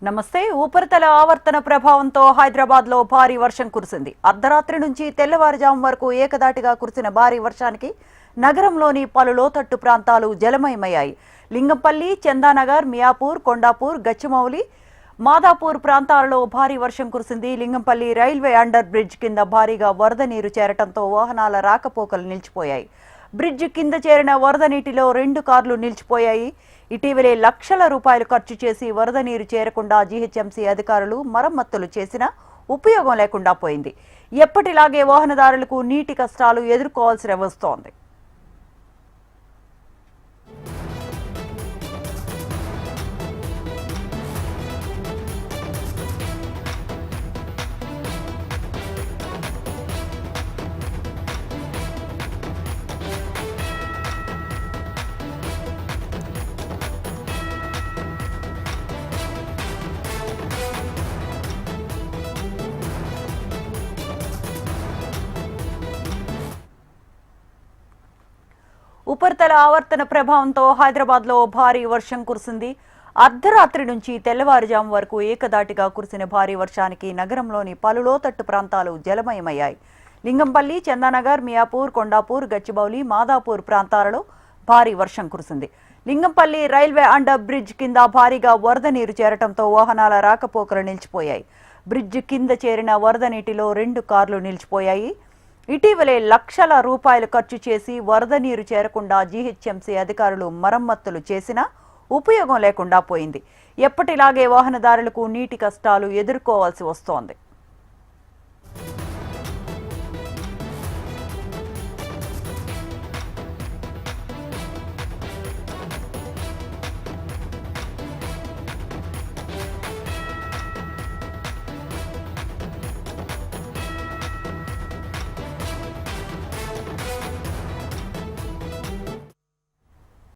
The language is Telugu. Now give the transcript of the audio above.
నమస్తే. ఉపరితల ఆవర్తన ప్రభావంతో హైదరాబాద్ లో భారీ వర్షం కురిసింది. అర్ధరాత్రి నుంచి తెల్లవారుజాము వరకు ఏకదాటిగా కురిసిన భారీ వర్షానికి నగరంలోని పలు లోతట్టు ప్రాంతాలు జలమయమయ్యాయి. లింగంపల్లి, చందానగర్, మియాపూర్, కొండాపూర్, గచ్చిమౌలి, మాదాపూర్ ప్రాంతాలలో భారీ వర్షం కురిసింది. లింగంపల్లి రైల్వే అండర్ బ్రిడ్జ్ కింద భారీగా వరద నీరు చేరటంతో వాహనాల రాకపోకలు నిలిచిపోయాయి. బ్రిడ్జ్ కింద చేరిన వరద నీటిలో 2 కార్లు నిలిచిపోయాయి. ఇటీవలే లక్షల రూపాయలు ఖర్చు చేసి వరద నీరు చేరకుండా జీహెచ్ఎంసీ అధికారులు మరమ్మతులు చేసినా ఉపయోగం లేకుండా పోయింది. ఎప్పటిలాగే వాహనదారులకు నీటి కష్టాలు ఎదుర్కోవాల్సి వస్తోంది. ఉపరితల ఆవర్తన ప్రభావంతో హైదరాబాద్ లో భారీ వర్షం కురిసింది. అర్ధరాత్రి నుంచి తెల్లవారుజాము వరకు ఏకదాటిగా కురిసిన భారీ వర్షానికి నగరంలోని పలు లోతట్టు ప్రాంతాలు జలమయమయ్యాయి. లింగంపల్లి, చందానగర్, మియాపూర్, కొండాపూర్, గచ్చిబౌలి, మాదాపూర్ ప్రాంతాలలో భారీ వర్షం కురిసింది. లింగంపల్లి రైల్వే అండర్ బ్రిడ్జ్ కింద భారీగా వరద నీరు చేరటంతో వాహనాల రాకపోకలు నిలిచిపోయాయి. బ్రిడ్జ్ కింద చేరిన వరద నీటిలో 2 కార్లు నిలిచిపోయాయి. ఇటీవలే లక్షల రూపాయలు ఖర్చు చేసి వరద నీరు చేరకుండా జీహెచ్ఎంసీ అధికారులు మరమ్మతులు చేసినా ఉపయోగం లేకుండా పోయింది. ఎప్పటిలాగే వాహనదారులకు నీటి కష్టాలు ఎదుర్కోవాల్సి వస్తోంది.